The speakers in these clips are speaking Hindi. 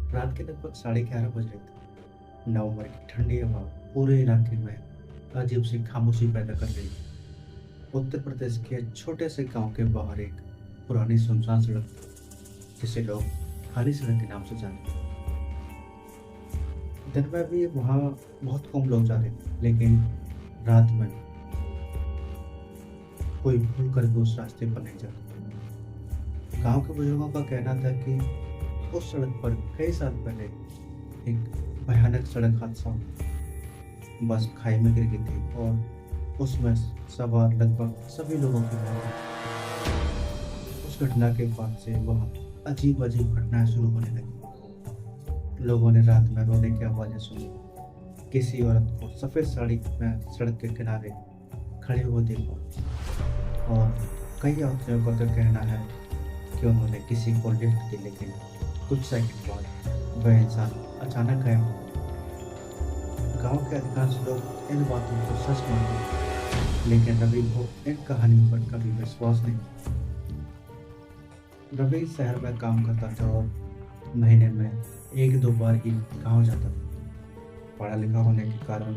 रात के लगभग 11:30 बज रहे थे। नवंबर की ठंडी हवा पूरे इलाके में अजीब सी खामोशी पैदा कर रही थी। उत्तर प्रदेश के छोटे से गांव के बाहर एक पुरानी सुनसान सड़क थी, जिसे लोग खाली सड़क के नाम से जानते हैं। दिन में भी वहाँ बहुत कम लोग जाते थे, लेकिन रात में कोई भूल कर भी उस रास्ते पर नहीं जाता। गांव के बुजुर्गों का कहना था कि उस सड़क पर कई साल पहले एक भयानक सड़क हादसा हुआ। बस खाई में गिर गई थी और उसमें सवार लगभग सभी लोगों की मौत हो गई। उस घटना के बाद से वहाँ अजीब अजीब घटनाएं शुरू होने लगी। लोगों ने रात में रोने की आवाजें सुनी, किसी औरत को सफेद साड़ी में सड़क के किनारे खड़े हुए देखा, और कई यात्रियों का तो कहना है कि उन्होंने किसी को लिफ्ट दी, लेकिन कुछ सेकंड बाद वह इंसान अचानक गायब हो गया। गांव के अधिकांश लोग इन बातों को सच मानते हैं, लेकिन रवि को इन कहानियों पर कभी विश्वास नहीं। रवि शहर में काम करता था और महीने में एक दो बार ही गांव जाता था। पढ़ा लिखा होने के कारण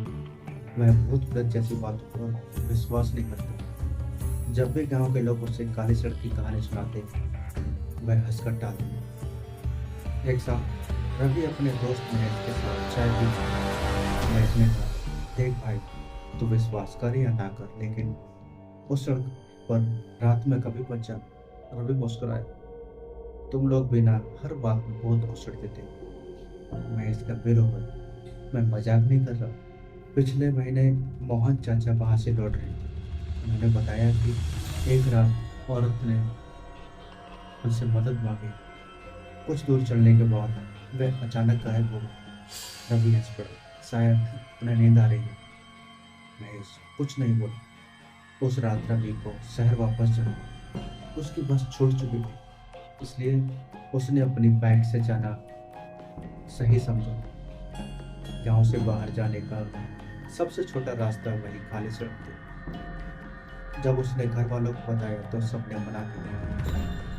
वह भूत प्रेत जैसी बातों पर विश्वास नहीं करता। जब भी गांव के लोग उसे काली सड़क की कहानी सुनाते, वह हंसकर टाल देता। एक साथ रवि अपने दोस्त महेश के साथ चाय पी रहा था। महेश ने कहा, देख भाई, तू विश्वास कर या ना कर, लेकिन उस सड़क पर रात में कभी मत जा। रवि मुस्कुराया, तुम लोग भी ना हर बात में बहुत उछड़ते थे। महेश का बेरो है, मैं मजाक नहीं कर रहा। पिछले महीने मोहन चाचा वहां से लौट रहे थे। उन्होंने बताया कि एक रात औरत ने उनसे मदद मांगी। कुछ दूर चलने के बाद वह अचानक गायब हो गई। रवि हंस पड़ा, शायद उन्हें नींद आ रही है। महेश कुछ नहीं बोला। उस रात रवि को शहर वापस जाना, उसकी बस छूट चुकी थी, इसलिए उसने अपनी बाइक से जाना सही समझा। गांव से बाहर जाने का सबसे छोटा रास्ता वही खाली सड़क थी। जब उसने घर वालों को बताया तो सबने मना किया,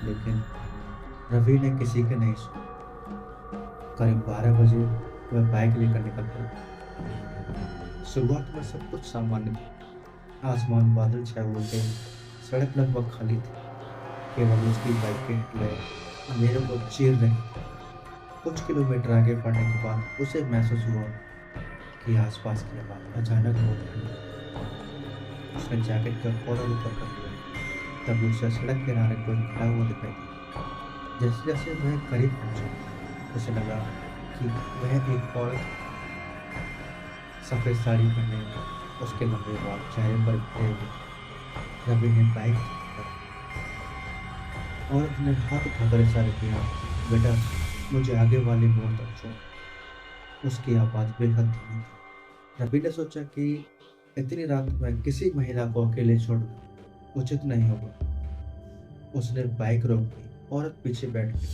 लेकिन रवि ने किसी के नहीं सुना। करीब 12 बजे वह बाइक लेकर निकल पड़ा। शुरुआत में सब कुछ सामान्य था। आसमान बादल छाए हुए थे, सड़क लगभग खाली थी, केवल उसकी बाइक के हेडलाइट अंधेरे को चीर रहे थे। कुछ किलोमीटर आगे बढ़ने के बाद उसे महसूस हुआ कि आसपास की हवा अचानक हो गई। उसने जैकेट का कॉलर ऊपर कर लिया, तब उसे सड़क किनारे कोई खड़ा हुआ दिखाई दिया। जैसे जैसे वह करीब पहुंचा, उसे लगा कि वह एक औरत, सफेद साड़ी पहने, उसके लंबे बाल चेहरे पर गिरे हुए। रवि ने बाइक की औरत ने हाथ उठाकर इशारा किया, बेटा मुझे आगे वाले मोड़ तक छोड़। उसकी आवाज बेहद धीमी थी। रवि ने सोचा कि इतनी रात में किसी महिला को अकेले छोड़ना उचित नहीं होगा। उसने बाइक रोक दी, औरत पीछे बैठ गई।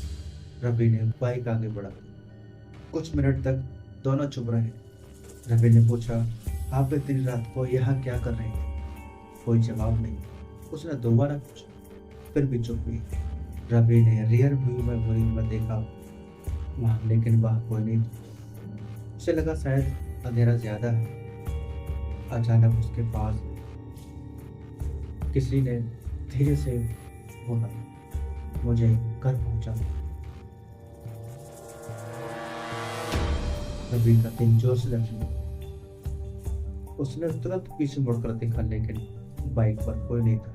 रवि ने बाइक आगे बढ़ा। कुछ मिनट तक दोनों चुप रहे। रवि ने पूछा, आप इतनी रात को यहाँ क्या कर रहे हैं? कोई जवाब नहीं। उसने दोबारा पूछा, फिर भी चुप हुई। रवि ने रियर व्यू में मुड़ी में देखा वहां, लेकिन वहां कोई नहीं था। उसे लगा शायद अंधेरा ज्यादा है। अचानक उसके पास किसी ने धीरे से बोला, मुझे घर पहुंचा। रवि का दिल जोर से धड़कने लगा। उसने तुरंत पीछे मुड़कर देखा, लेकिन बाइक पर कोई नहीं था।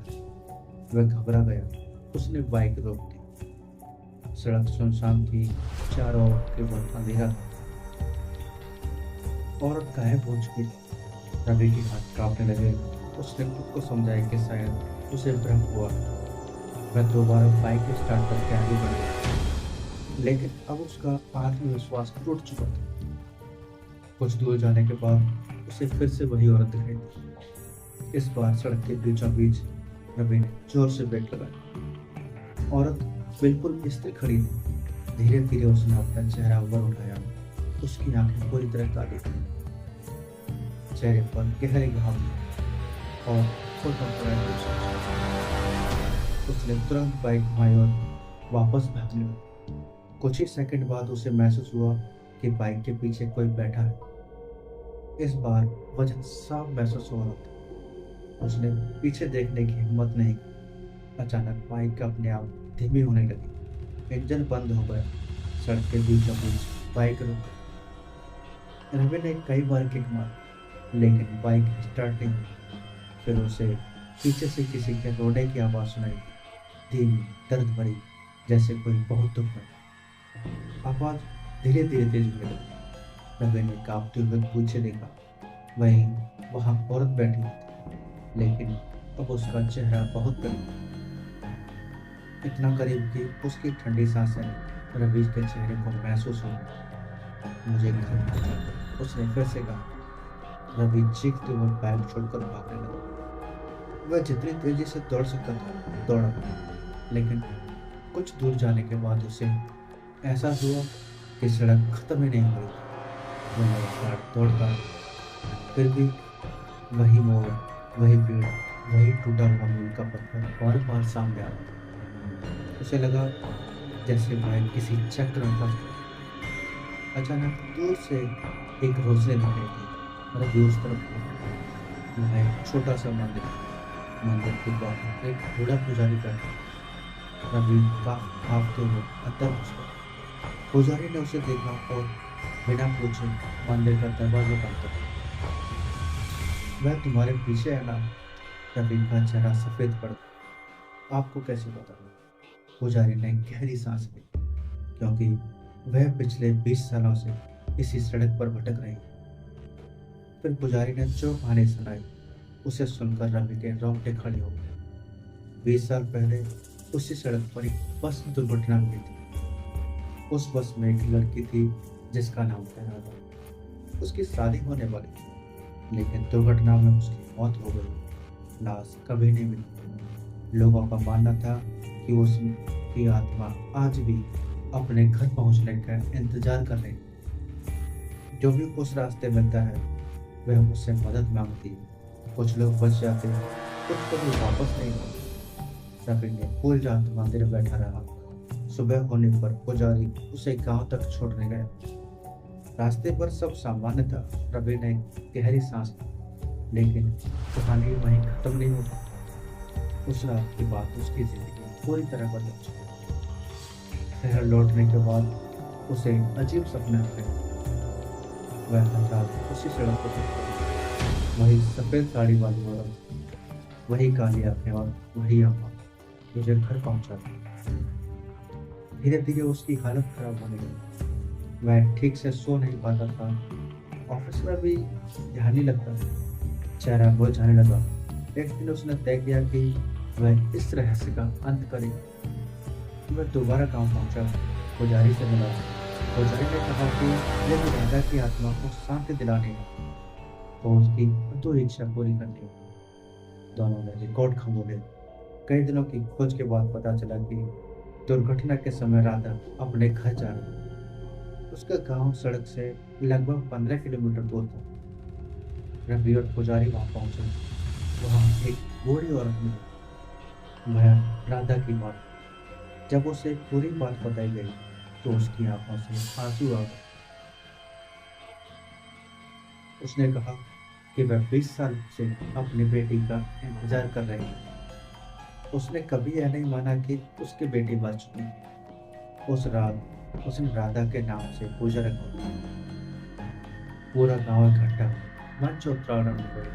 वह घबरा गया। उसने बाइक रोक दी। सड़क सुनसान थी, चारों ओर केवल अंधेरा था। औरत गायब हो चुकी थी। रवि के हाथ कांपने लगे। उसने खुद को समझाया कि शायद उसे भ्रम हुआ। वह दोबारा बाइक स्टार्ट करके आगे बढ़ गया, लेकिन अब उसका आत्मविश्वास टूट चुका था। कुछ दूर जाने के बाद उसे फिर से वही औरत दिखाई दी। इस बार सड़क के बीचों बीच रवि ने जोर से ब्रेक लगाया। औरत बिल्कुल स्थिर खड़ी थी। धीरे धीरे उसने अपना चेहरा ऊपर उठाया। उसकी आंखें पूरी तरह काली थी, चेहरे पर गहरे घाव थे और होठों पर ऐसे छाप। उसने तुरंत बाइक घुमाई और वापस भागने लगा। कुछ ही सेकंड बाद उसे महसूस हुआ कि बाइक के पीछे कोई बैठा है। इस बार वजन साफ महसूस हो रहा था। उसने पीछे देखने की हिम्मत नहीं की। अचानक बाइक अपने आप धीमी होने लगी। इंजन बंद हो गया। सड़क के बीचों बीच बाइक रुक गई। रवि ने कई बार किक मारी, लेकिन बाइक स्टार्ट नहीं हुई। फिर उसे पीछे से किसी के रोने की आवाज़ सुनाई दी, धीमी, दर्द भरी, जैसे कोई बहुत दुख में। आवाज़ धीरे धीरे तेज होने लगी। रवि ने कांपते हुए पीछे देखा। वहीं वहां औरत बैठी हुई थी, लेकिन अब उसका चेहरा बहुत करीब था। इतना करीब कि उसकी ठंडी सांसें रवि के चेहरे को महसूस हुई। मुझे घर पहुंचा, उसने फिर से कहा। रवि चीखते हुए बैग छोड़कर भागने लगा। वह जितनी तेजी से दौड़ सकता था दौड़ा, लेकिन कुछ दूर जाने के बाद उसे एहसास हुआ कि सड़क खत्म ही नहीं हुई। वह लगातार दौड़ता रहा। फिर भी वही मोड़, वही पेड़, वही टूटा हुआ मील का पत्थर बार बार सामने आ रहा। उसे लगा जैसे वह किसी चक्र में फंस गया। अचानक दूर से एक रोशनी दिखाई दी और अभी उस तरफ मुड़ा। वह एक छोटा सा मंदिर के बाहर एक बूढ़ा पुजारी बैठा। रवि कांपते हुए अंदर घुस गया। पुजारी ने उसे देखा और बिना पूछे मंदिर का दरवाजा बंद कर दिया। वह तुम्हारे पीछे है ना? रवि का चेहरा सफेद पड़ गया। आपको कैसे पता? पुजारी ने गहरी सांस ली, क्योंकि वह पिछले 20 सालों से इसी सड़क पर भटक रही। फिर पुजारी ने जो कहानी सुनाई, उसे सुनकर रवि के रोंगटे खड़े हो गए। 20 साल पहले उसी सड़क पर एक बस दुर्घटना हुई थी। उस बस में एक लड़की थी जिसका नाम था राधा। उसकी शादी होने वाली थी, लेकिन दुर्घटना में उसकी मौत हो गई। लाश कभी नहीं मिली। लोगों का मानना था कि उसकी आत्मा आज भी अपने घर पहुंचने का इंतजार कर रही है। जो भी उस रास्ते मिलता है वह उससे मदद मांगती है। कुछ लोग बच जाते हैं, कुछ कभी वापस नहीं आते। रवि ने पूरी रात मंदिर में बैठा रहा। सुबह होने पर पुजारी उसे गांव तक छोड़ने गया। रास्ते पर सब सामान्य था। रवि ने गहरी सांस ली, लेकिन कहानी वहीं खत्म नहीं होती। उस रात के बाद उसकी जिंदगी पूरी तरह बदल चुकी। शहर लौटने के बाद उसे अजीब सपने आते। वह हर रात उसी सड़क पर वही सफेद साड़ी वाली औरत, वही काली आंखें और वही आवाज मुझे घर पहुंचा दी। धीरे धीरे उसकी हालत खराब होने लगी। वह ठीक से सो नहीं पाता था। ऑफिस में भी ध्यान नहीं लगता था। चेहरा बोझ जाने लगा। एक दिन उसने तय किया कि वह इस रहस्य का अंत करेगा। वह दोबारा गांव पहुंचा, पुजारी से मिला। पुजारी ने कहा कि यह राधा की आत्मा को शांति दिलानी है और उसकी अधूरी इच्छा पूरी करनी है। दोनों ने रिकॉर्ड खंगोले। कई दिनों की खोज के बाद पता चला कि दुर्घटना के समय राधा अपने घर जा रही। उसका गांव सड़क से लगभग 15 किलोमीटर दूर था। रवि और पुजारी वहां पहुंचे। वहां एक बूढ़ी औरत मिली, वह राधा की माँ। जब उसे पूरी बात बताई गई तो उसकी आंखों से आंसू आ गए। उसने कहा कि वह 20 साल से अपनी बेटी का इंतजार कर रही है। उसने कभी यह नहीं माना कि उसकी बेटी बच चुकी। उस रात उसने राधा के नाम से पूजा रखी। पूरा गांव इकट्ठा मंच और प्रारंभ हुए।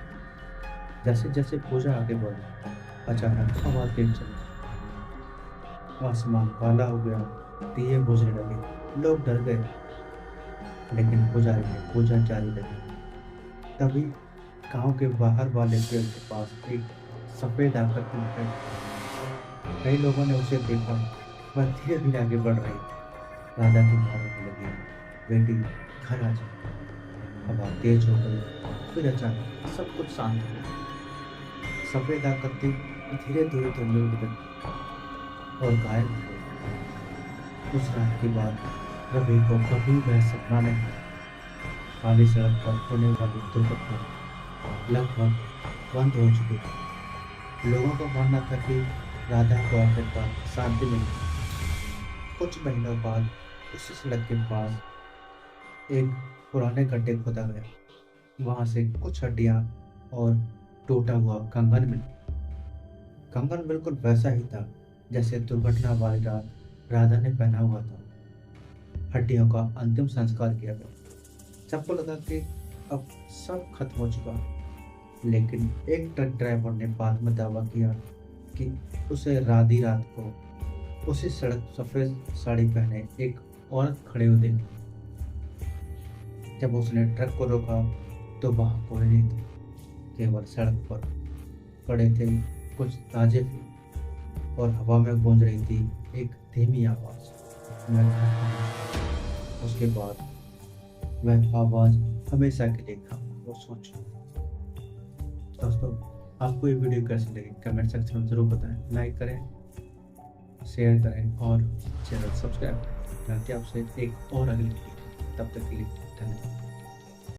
जैसे जैसे पूजा आगे बढ़ी, अचानक हवा तेज चली। आसमान काला हो गया, दिए बुझने लगे। लोग डर गए, लेकिन पुजारी ने पूजा जारी रखी। तभी गांव के बाहर वाले पेड़ के पास एक सफेद आकृति दिखाई। कई लोगों ने उसे देखा। वह धीरे धीरे आगे बढ़ रही। राधा की मारने लगी, बेटी घर आ जा। हवा तेज हो गई। फिर अचानक सब कुछ शांत हो गया। सफेद आकृति धीरे धीरे धुंधली उड़ गई और गायब हो गई। उस रात के बाद रवि को कभी वह सपना नहीं आया। खाली सड़क पर होने वाली दुर्घटना लगभग बंद हो चुकी थी। लोगों का मानना था कि राधा को आखिरकार शांति मिली। कुछ महीनों बाद उसी सड़क के पास एक पुराने गड्ढे खोदा गया। वहां से कुछ हड्डियां और टूटा हुआ कंगन मिला। कंगन बिल्कुल वैसा ही था जैसे दुर्घटना वाली रात राधा ने पहना हुआ था। हड्डियों का अंतिम संस्कार किया गया। सबको लगा कि अब सब खत्म हो चुका, लेकिन एक ट्रक ड्राइवर ने बाद में दावा किया कि उसे राधी रात को उसी सड़क सफेद साड़ी पहने एक औरत खड़े हुए देखी। जब उसने ट्रक को रोका तो वहां कोई नहीं था। केवल सड़क पर पड़े थे कुछ ताजे फूल और हवा में गूंज रही थी एक धीमी आवाज, मैं घर पहुंचा। उसके बाद वह आवाज हमेशा के लिए खामोश हो चुकी। दोस्तों, आपको ये वीडियो कैसी लगी कमेंट सेक्शन में जरूर बताएं। लाइक करें, शेयर करें और चैनल सब्सक्राइब करें ताकि आपसे एक और अगली वीडियो। तब तक के लिए धन्यवाद।